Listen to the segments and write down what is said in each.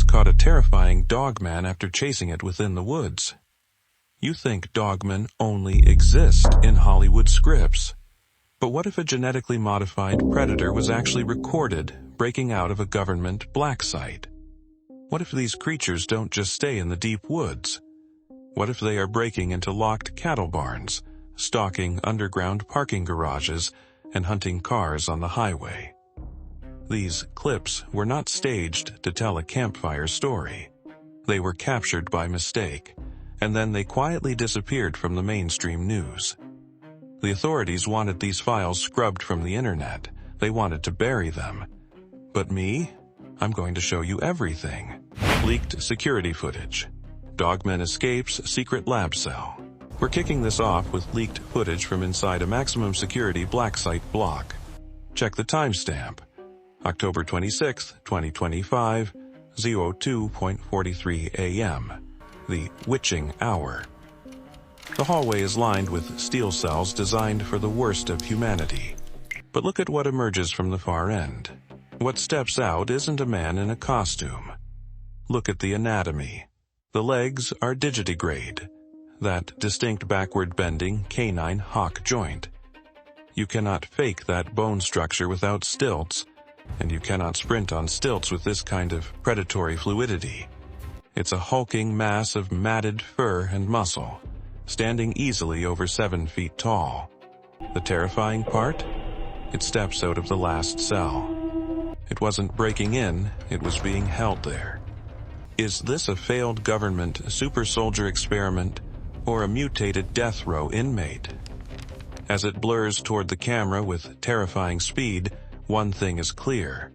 police caught a terrifying dogman after chasing it within the woods. You think dogmen only exist in Hollywood scripts. But what if a genetically modified predator was actually recorded breaking out of a government black site? What if these creatures don't just stay in the deep woods? What if they are breaking into locked cattle barns, stalking underground parking garages, and hunting cars on the highway? These clips were not staged to tell a campfire story. They were captured by mistake, and then they quietly disappeared from the mainstream news. The authorities wanted these files scrubbed from the internet. They wanted to bury them. But me? I'm going to show you everything. Leaked security footage. Dogman escapes secret lab cell. We're kicking this off with leaked footage from inside a maximum security black site block. Check the timestamp. October 26, 2025, 02:43 a.m. The witching hour. The hallway is lined with steel cells designed for the worst of humanity. But look at what emerges from the far end. What steps out isn't a man in a costume. Look at the anatomy. The legs are digitigrade, that distinct backward-bending canine hock joint. You cannot fake that bone structure without stilts, and you cannot sprint on stilts with this kind of predatory fluidity. It's a hulking mass of matted fur and muscle, standing easily over 7 feet tall. The terrifying part? It steps out of the last cell. It wasn't breaking in, it was being held there. Is this a failed government super soldier experiment or a mutated death row inmate? As it blurs toward the camera with terrifying speed, one thing is clear.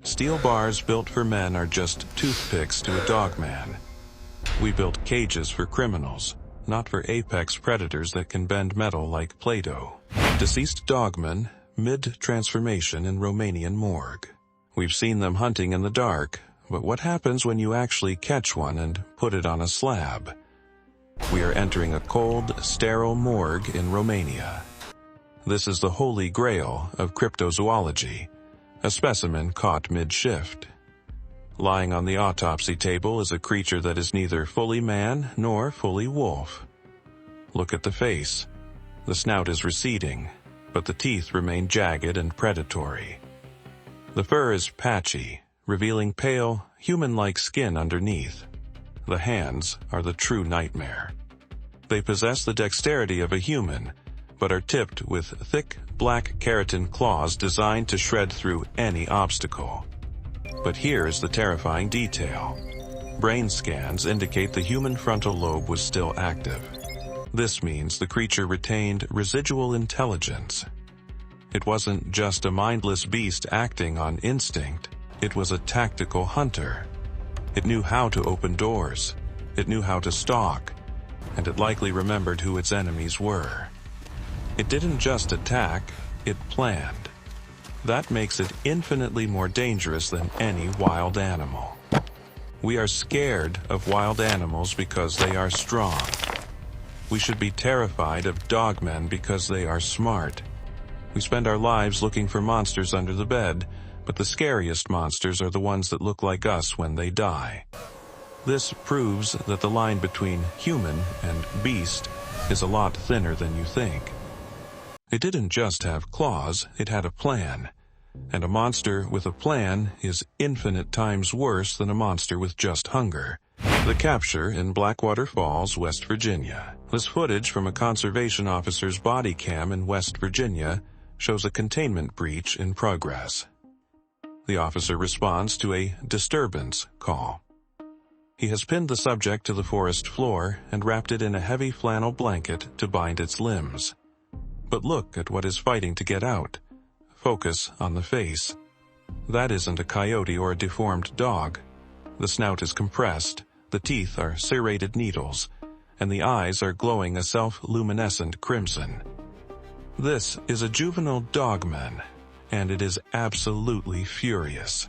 Steel bars built for men are just toothpicks to a dogman. We built cages for criminals, not for apex predators that can bend metal like Play-Doh. Deceased dogman, mid-transformation in Romanian morgue. We've seen them hunting in the dark, but what happens when you actually catch one and put it on a slab? We are entering a cold, sterile morgue in Romania. This is the holy grail of cryptozoology, a specimen caught mid-shift. Lying on the autopsy table is a creature that is neither fully man nor fully wolf. Look at the face. The snout is receding, but the teeth remain jagged and predatory. The fur is patchy, revealing pale, human-like skin underneath. The hands are the true nightmare. They possess the dexterity of a human, but are tipped with thick, black keratin claws designed to shred through any obstacle. But here is the terrifying detail. Brain scans indicate the human frontal lobe was still active. This means the creature retained residual intelligence. It wasn't just a mindless beast acting on instinct. It was a tactical hunter. It knew how to open doors. It knew how to stalk. And it likely remembered who its enemies were. It didn't just attack, it planned. That makes it infinitely more dangerous than any wild animal. We are scared of wild animals because they are strong. We should be terrified of dogmen because they are smart. We spend our lives looking for monsters under the bed, but the scariest monsters are the ones that look like us when they die. This proves that the line between human and beast is a lot thinner than you think. It didn't just have claws, it had a plan. And a monster with a plan is infinite times worse than a monster with just hunger. The capture in Blackwater Falls, West Virginia. This footage from a conservation officer's body cam in West Virginia shows a containment breach in progress. The officer responds to a disturbance call. He has pinned the subject to the forest floor and wrapped it in a heavy flannel blanket to bind its limbs. But look at what is fighting to get out. Focus on the face. That isn't a coyote or a deformed dog. The snout is compressed, the teeth are serrated needles, and the eyes are glowing a self-luminescent crimson. This is a juvenile dogman, and it is absolutely furious.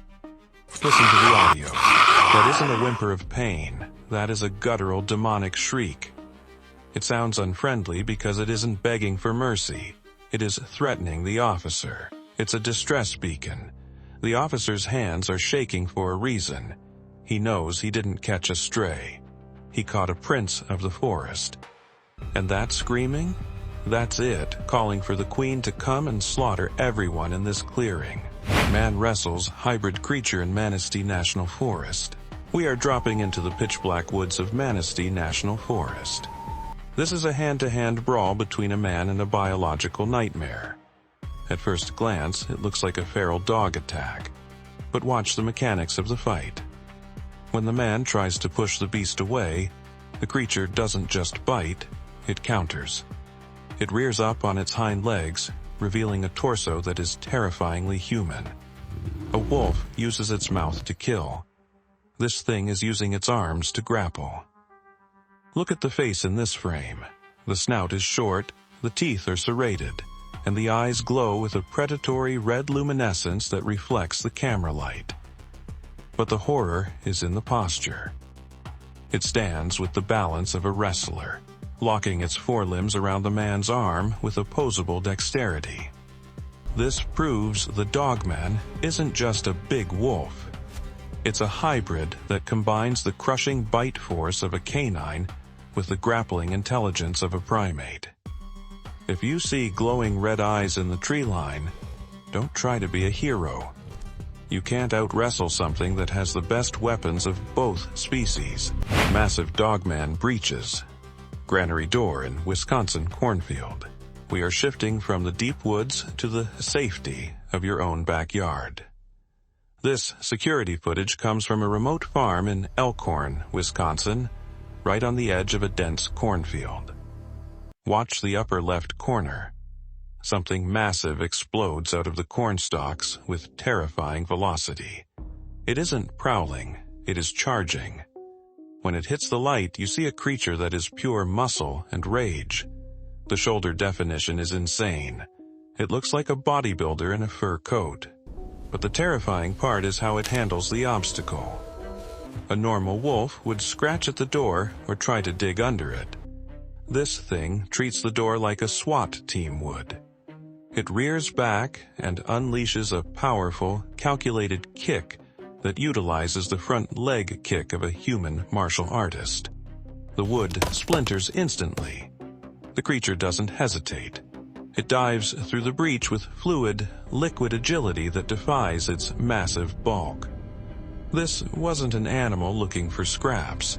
Listen to the audio. That isn't a whimper of pain. That is a guttural demonic shriek. It sounds unfriendly because it isn't begging for mercy. It is threatening the officer. It's a distress beacon. The officer's hands are shaking for a reason. He knows he didn't catch a stray. He caught a prince of the forest. And that screaming? That's it, calling for the queen to come and slaughter everyone in this clearing. Man wrestles hybrid creature in Manistee National Forest. We are dropping into the pitch-black woods of Manistee National Forest. This is a hand-to-hand brawl between a man and a biological nightmare. At first glance, it looks like a feral dog attack. But watch the mechanics of the fight. When the man tries to push the beast away, the creature doesn't just bite, it counters. It rears up on its hind legs, revealing a torso that is terrifyingly human. A wolf uses its mouth to kill. This thing is using its arms to grapple. Look at the face in this frame. The snout is short, the teeth are serrated, and the eyes glow with a predatory red luminescence that reflects the camera light. But the horror is in the posture. It stands with the balance of a wrestler, locking its forelimbs around the man's arm with opposable dexterity. This proves the Dogman isn't just a big wolf. It's a hybrid that combines the crushing bite force of a canine with the grappling intelligence of a primate. If you see glowing red eyes in the tree line, don't try to be a hero. You can't out-wrestle something that has the best weapons of both species. Massive Dogman breaches. Granary door in Wisconsin cornfield. We are shifting from the deep woods to the safety of your own backyard. This security footage comes from a remote farm in Elkhorn, Wisconsin, right on the edge of a dense cornfield. Watch the upper left corner. Something massive explodes out of the corn stalks with terrifying velocity. It isn't prowling, it is charging. When it hits the light, you see a creature that is pure muscle and rage. The shoulder definition is insane. It looks like a bodybuilder in a fur coat. But the terrifying part is how it handles the obstacle. A normal wolf would scratch at the door or try to dig under it. This thing treats the door like a SWAT team would. It rears back and unleashes a powerful, calculated kick that utilizes the front leg kick of a human martial artist. The wood splinters instantly. The creature doesn't hesitate. It dives through the breach with fluid, liquid agility that defies its massive bulk. This wasn't an animal looking for scraps.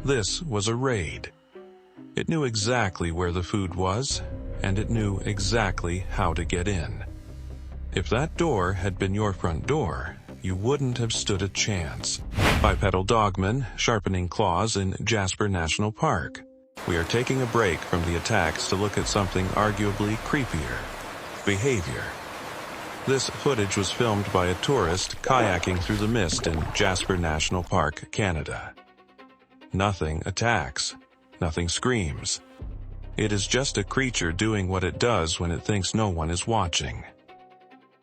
This was a raid. It knew exactly where the food was, and it knew exactly how to get in. If that door had been your front door, you wouldn't have stood a chance. Bipedal Dogman, sharpening claws in Jasper National Park. We are taking a break from the attacks to look at something arguably creepier: behavior. This footage was filmed by a tourist kayaking through the mist in Jasper National Park, Canada. Nothing attacks. Nothing screams. It is just a creature doing what it does when it thinks no one is watching.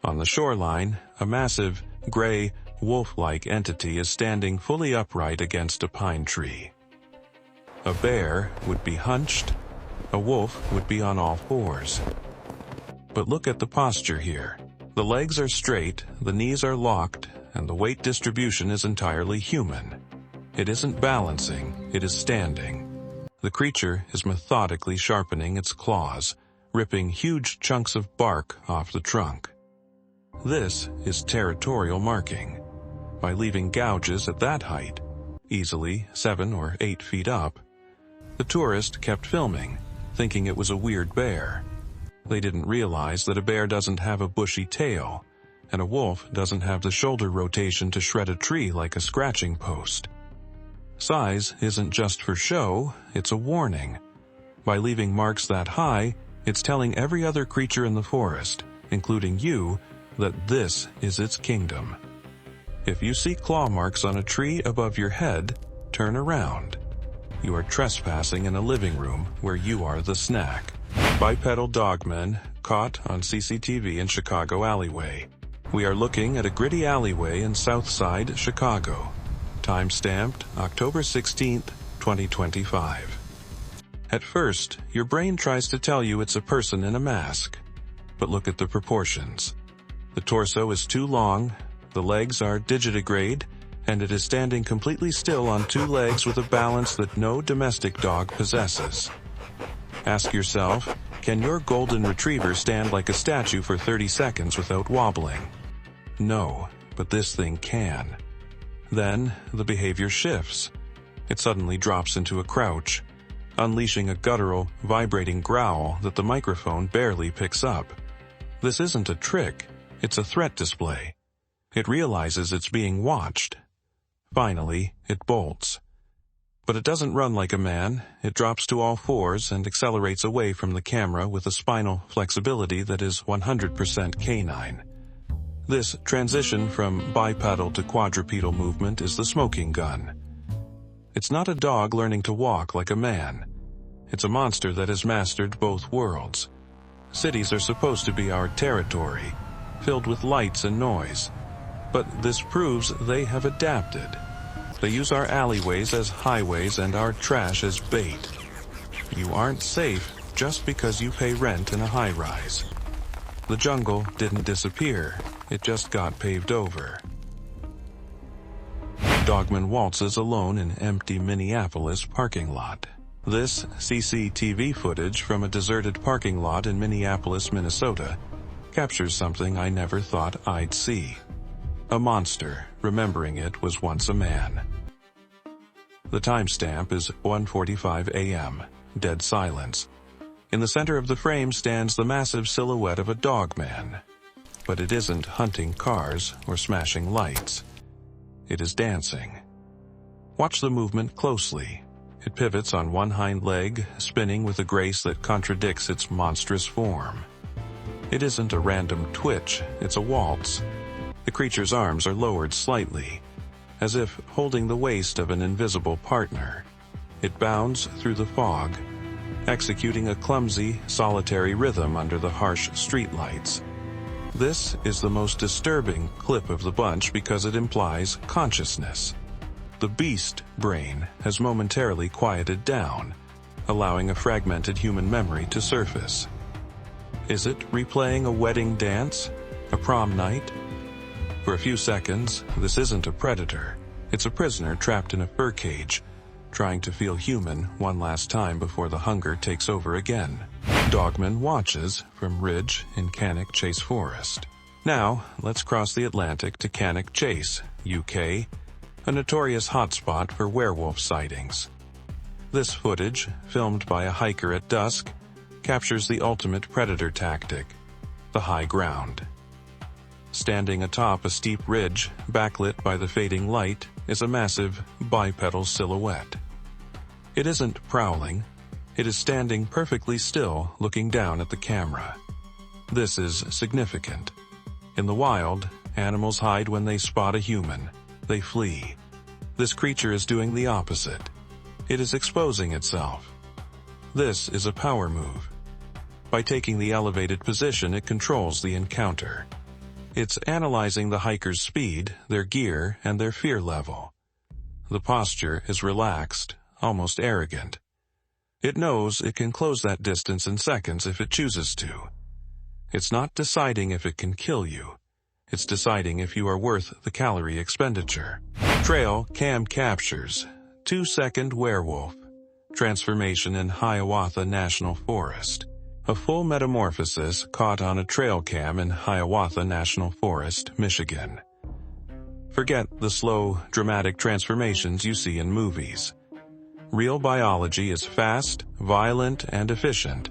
On the shoreline, a massive, gray, wolf-like entity is standing fully upright against a pine tree. A bear would be hunched, a wolf would be on all fours. But look at the posture here. The legs are straight, the knees are locked, and the weight distribution is entirely human. It isn't balancing, it is standing. The creature is methodically sharpening its claws, ripping huge chunks of bark off the trunk. This is territorial marking. By leaving gouges at that height, easily 7 or 8 feet up, the tourist kept filming, thinking it was a weird bear. They didn't realize that a bear doesn't have a bushy tail, and a wolf doesn't have the shoulder rotation to shred a tree like a scratching post. Size isn't just for show, it's a warning. By leaving marks that high, it's telling every other creature in the forest, including you, that this is its kingdom. If you see claw marks on a tree above your head, turn around. You are trespassing in a living room where you are the snack. Bipedal Dogman caught on CCTV in Chicago alleyway. We are looking at a gritty alleyway in Southside Chicago. Time-stamped October 16th, 2025. At first, your brain tries to tell you it's a person in a mask. But look at the proportions. The torso is too long, the legs are digitigrade, and it is standing completely still on two legs with a balance that no domestic dog possesses. Ask yourself, can your golden retriever stand like a statue for 30 seconds without wobbling? No, but this thing can. Then, the behavior shifts. It suddenly drops into a crouch, unleashing a guttural, vibrating growl that the microphone barely picks up. This isn't a trick, it's a threat display. It realizes it's being watched. Finally, it bolts. But it doesn't run like a man. It drops to all fours and accelerates away from the camera with a spinal flexibility that is 100% canine. This transition from bipedal to quadrupedal movement is the smoking gun. It's not a dog learning to walk like a man. It's a monster that has mastered both worlds. Cities are supposed to be our territory, filled with lights and noise. But this proves they have adapted. They use our alleyways as highways and our trash as bait. You aren't safe just because you pay rent in a high-rise. The jungle didn't disappear, it just got paved over. Dogman waltzes alone in empty Minneapolis parking lot. This CCTV footage from a deserted parking lot in Minneapolis, Minnesota, captures something I never thought I'd see. A monster, remembering it was once a man. The timestamp is 1:45 a.m., dead silence. In the center of the frame stands the massive silhouette of a dogman. But it isn't hunting cars or smashing lights. It is dancing. Watch the movement closely. It pivots on one hind leg, spinning with a grace that contradicts its monstrous form. It isn't a random twitch, it's a waltz. The creature's arms are lowered slightly, as if holding the waist of an invisible partner. It bounds through the fog, executing a clumsy, solitary rhythm under the harsh streetlights. This is the most disturbing clip of the bunch because it implies consciousness. The beast brain has momentarily quieted down, allowing a fragmented human memory to surface. Is it replaying a wedding dance? A prom night? For a few seconds, this isn't a predator. It's a prisoner trapped in a fur cage, trying to feel human one last time before the hunger takes over again. Dogman watches from Ridge in Cannock Chase Forest. Now, let's cross the Atlantic to Cannock Chase, UK, a notorious hotspot for werewolf sightings. This footage, filmed by a hiker at dusk, captures the ultimate predator tactic, the high ground. Standing atop a steep ridge, backlit by the fading light, is a massive bipedal silhouette. It isn't prowling. It is standing perfectly still, looking down at the camera. This is significant. In the wild, animals hide when they spot a human. They flee. This creature is doing the opposite. It is exposing itself. This is a power move. By taking the elevated position, it controls the encounter. It's analyzing the hiker's speed, their gear, and their fear level. The posture is relaxed, almost arrogant. It knows it can close that distance in seconds if it chooses to. It's not deciding if it can kill you. It's deciding if you are worth the calorie expenditure. Trail cam captures 2-second werewolf. Transformation in Hiawatha National Forest. A full metamorphosis caught on a trail cam in Hiawatha National Forest, Michigan. Forget the slow, dramatic transformations you see in movies. Real biology is fast, violent, and efficient.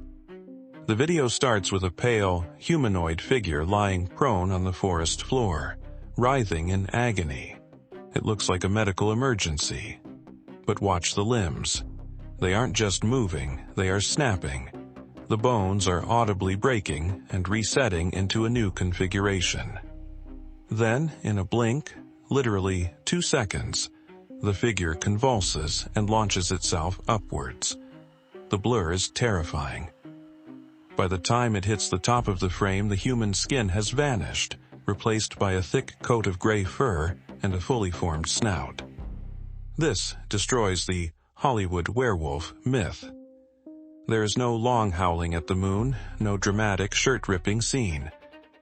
The video starts with a pale, humanoid figure lying prone on the forest floor, writhing in agony. It looks like a medical emergency. But watch the limbs. They aren't just moving, they are snapping. The bones are audibly breaking and resetting into a new configuration. Then, in a blink, literally 2 seconds, the figure convulses and launches itself upwards. The blur is terrifying. By the time it hits the top of the frame, the human skin has vanished, replaced by a thick coat of gray fur and a fully formed snout. This destroys the Hollywood werewolf myth. There is no long howling at the moon, no dramatic shirt-ripping scene.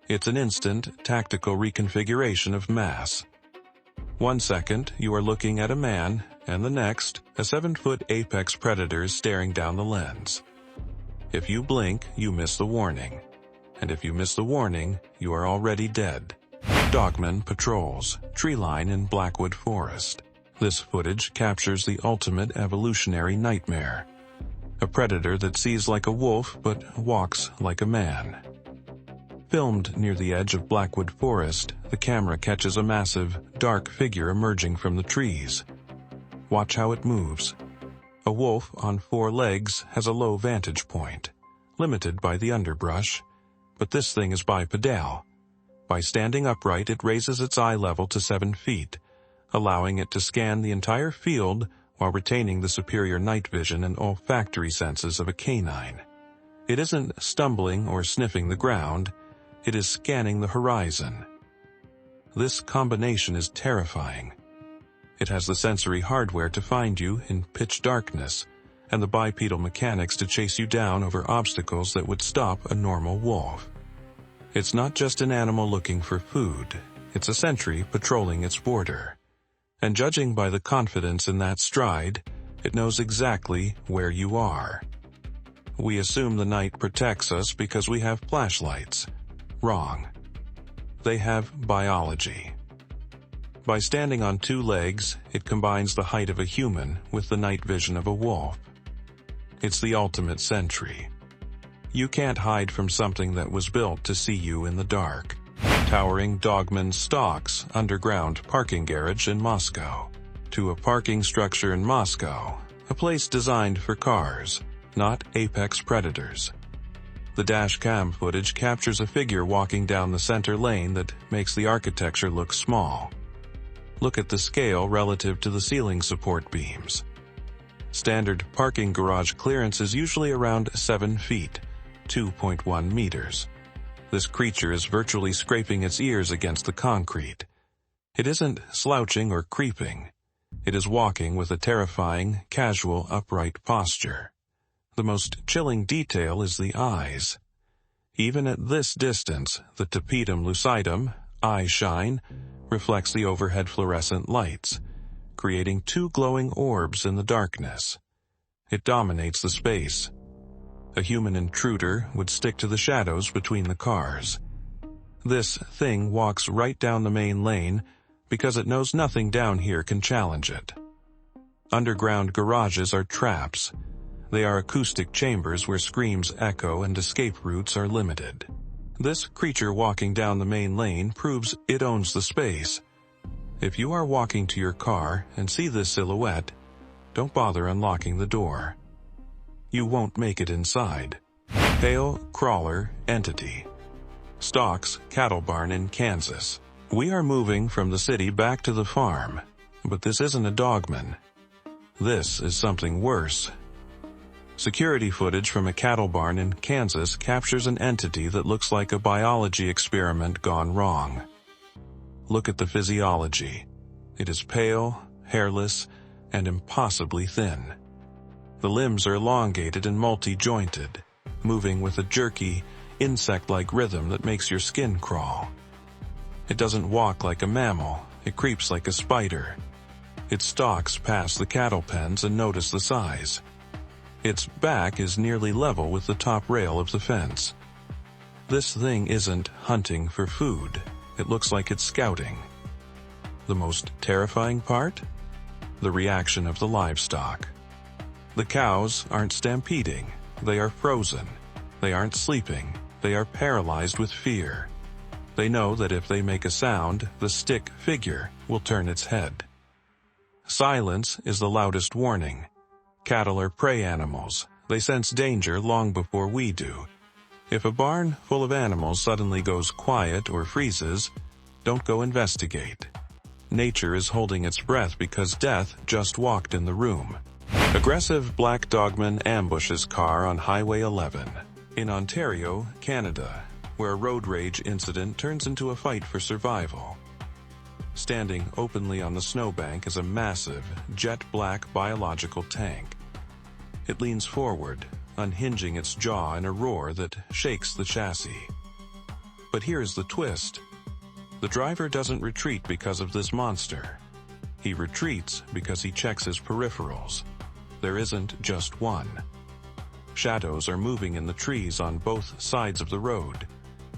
It's an instant, tactical reconfiguration of mass. 1 second, you are looking at a man, and the next, a 7-foot apex predator is staring down the lens. If you blink, you miss the warning. And if you miss the warning, you are already dead. Dogman patrols treeline in Blackwood Forest. This footage captures the ultimate evolutionary nightmare. A predator that sees like a wolf but walks like a man. Filmed near the edge of Blackwood Forest, the camera catches a massive, dark figure emerging from the trees. Watch how it moves. A wolf on 4 legs has a low vantage point, limited by the underbrush, but this thing is bipedal. By standing upright, it raises its eye level to 7 feet, allowing it to scan the entire field while retaining the superior night vision and olfactory senses of a canine. It isn't stumbling or sniffing the ground, it is scanning the horizon. This combination is terrifying. It has the sensory hardware to find you in pitch darkness, and the bipedal mechanics to chase you down over obstacles that would stop a normal wolf. It's not just an animal looking for food, it's a sentry patrolling its border. And judging by the confidence in that stride, it knows exactly where you are. We assume the night protects us because we have flashlights. Wrong. They have biology. By standing on 2 legs, it combines the height of a human with the night vision of a wolf. It's the ultimate sentry. You can't hide from something that was built to see you in the dark. Towering Dogman stalks underground parking garage in Moscow. To a parking structure in Moscow, a place designed for cars, not apex predators. The dash cam footage captures a figure walking down the center lane that makes the architecture look small. Look at the scale relative to the ceiling support beams. Standard parking garage clearance is usually around 7 feet, 2.1 meters. This creature is virtually scraping its ears against the concrete. It isn't slouching or creeping. It is walking with a terrifying, casual, upright posture. The most chilling detail is the eyes. Even at this distance, the tapetum lucidum, eye shine, reflects the overhead fluorescent lights, creating 2 glowing orbs in the darkness. It dominates the space. A human intruder would stick to the shadows between the cars. This thing walks right down the main lane because it knows nothing down here can challenge it. Underground garages are traps. They are acoustic chambers where screams echo and escape routes are limited. This creature walking down the main lane proves it owns the space. If you are walking to your car and see this silhouette, don't bother unlocking the door. You won't make it inside. Pale crawler entity. Stalks cattle barn in Kansas. We are moving from the city back to the farm, but this isn't a Dogman. This is something worse. Security footage from a cattle barn in Kansas captures an entity that looks like a biology experiment gone wrong. Look at the physiology. It is pale, hairless, and impossibly thin. The limbs are elongated and multi-jointed, moving with a jerky, insect-like rhythm that makes your skin crawl. It doesn't walk like a mammal, it creeps like a spider. It stalks past the cattle pens and notice the size. Its back is nearly level with the top rail of the fence. This thing isn't hunting for food. It looks like it's scouting. The most terrifying part? The reaction of the livestock. The cows aren't stampeding. They are frozen. They aren't sleeping. They are paralyzed with fear. They know that if they make a sound, the stick figure will turn its head. Silence is the loudest warning. Cattle are prey animals. They sense danger long before we do. If a barn full of animals suddenly goes quiet or freezes, don't go investigate. Nature is holding its breath because death just walked in the room. Aggressive black Dogman ambushes car on Highway 11 in Ontario, Canada, where a road rage incident turns into a fight for survival. Standing openly on the snowbank is a massive, jet-black biological tank. It leans forward, unhinging its jaw in a roar that shakes the chassis. But here's the twist. The driver doesn't retreat because of this monster. He retreats because he checks his peripherals. There isn't just one. Shadows are moving in the trees on both sides of the road.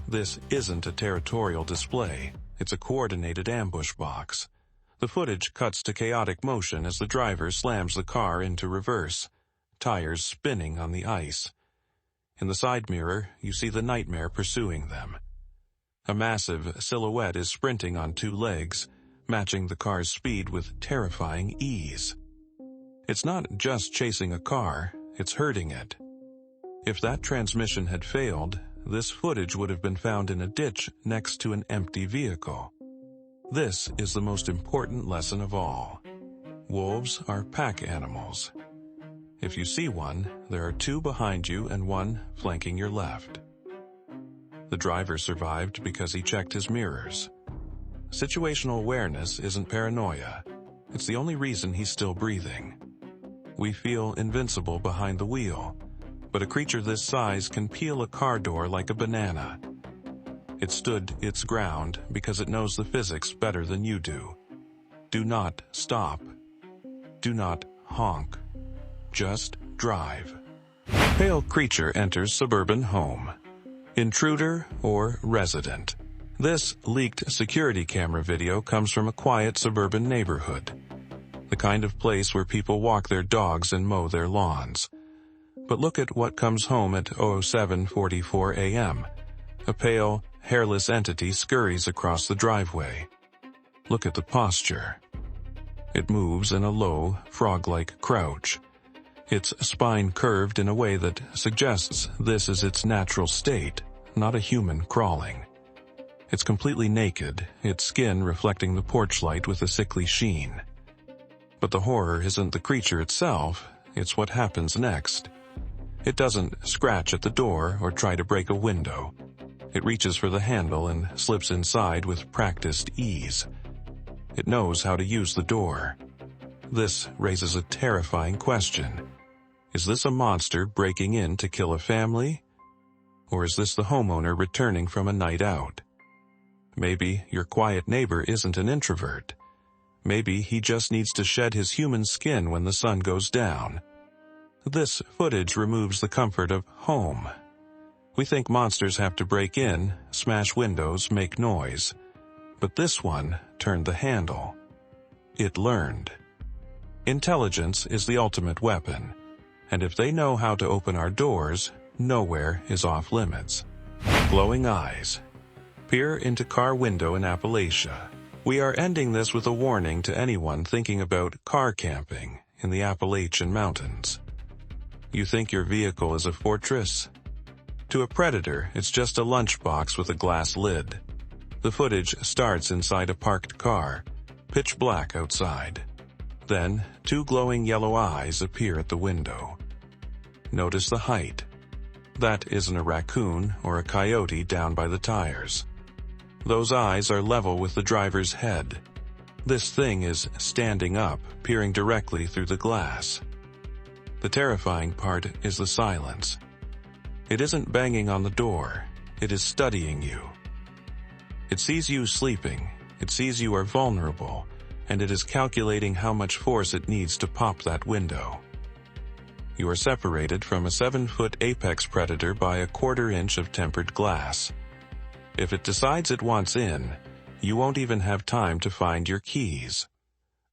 This isn't a territorial display. It's a coordinated ambush box. The footage cuts to chaotic motion as the driver slams the car into reverse, tires spinning on the ice. In the side mirror, you see the nightmare pursuing them. A massive silhouette is sprinting on two legs, matching the car's speed with terrifying ease. It's not just chasing a car, it's hurting it. If that transmission had failed, this footage would have been found in a ditch next to an empty vehicle. This is the most important lesson of all. Wolves are pack animals. If you see one, there are two behind you and one flanking your left. The driver survived because he checked his mirrors. Situational awareness isn't paranoia. It's the only reason he's still breathing. We feel invincible behind the wheel, but a creature this size can peel a car door like a banana. It stood its ground because it knows the physics better than you do. Do not stop. Do not honk. Just drive. Pale creature enters suburban home. Intruder or resident. This leaked security camera video comes from a quiet suburban neighborhood. The kind of place where people walk their dogs and mow their lawns. But look at what comes home at 07:44 a.m. A pale, hairless entity scurries across the driveway. Look at the posture. It moves in a low, frog-like crouch. Its spine curved in a way that suggests this is its natural state, not a human crawling. It's completely naked, its skin reflecting the porch light with a sickly sheen. But the horror isn't the creature itself, it's what happens next. It doesn't scratch at the door or try to break a window. It reaches for the handle and slips inside with practiced ease. It knows how to use the door. This raises a terrifying question. Is this a monster breaking in to kill a family? Or is this the homeowner returning from a night out? Maybe your quiet neighbor isn't an introvert. Maybe he just needs to shed his human skin when the sun goes down. This footage removes the comfort of home. We think monsters have to break in, smash windows, make noise. But this one turned the handle. It learned. Intelligence is the ultimate weapon. And if they know how to open our doors, nowhere is off limits. Glowing eyes. Peer into car window in Appalachia. We are ending this with a warning to anyone thinking about car camping in the Appalachian Mountains. You think your vehicle is a fortress? To a predator, it's just a lunchbox with a glass lid. The footage starts inside a parked car, pitch black outside. Then, two glowing yellow eyes appear at the window. Notice the height. That isn't a raccoon or a coyote down by the tires. Those eyes are level with the driver's head. This thing is standing up, peering directly through the glass. The terrifying part is the silence. It isn't banging on the door. It is studying you. It sees you sleeping. It sees you are vulnerable. And it is calculating how much force it needs to pop that window. You are separated from a 7-foot apex predator by a 1/4 inch of tempered glass. If it decides it wants in, you won't even have time to find your keys.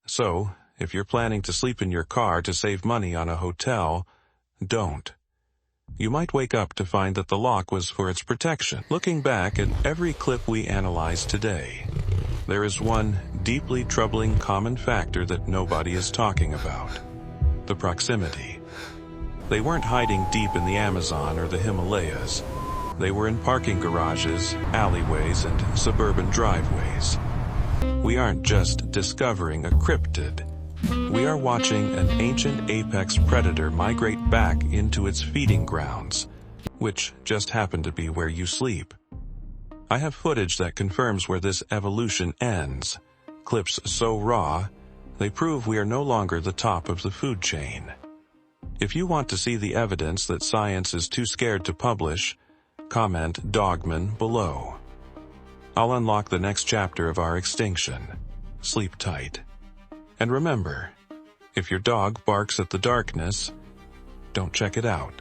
So, if you're planning to sleep in your car to save money on a hotel, don't. You might wake up to find that the lock was for its protection. Looking back at every clip we analyzed today, there is one deeply troubling common factor that nobody is talking about. The proximity. They weren't hiding deep in the Amazon or the Himalayas. They were in parking garages, alleyways, and suburban driveways. We aren't just discovering a cryptid. We are watching an ancient apex predator migrate back into its feeding grounds, which just happen to be where you sleep. I have footage that confirms where this evolution ends. Clips so raw, they prove we are no longer the top of the food chain. If you want to see the evidence that science is too scared to publish, comment Dogman below. I'll unlock the next chapter of our extinction. Sleep tight. And remember, if your dog barks at the darkness, don't check it out.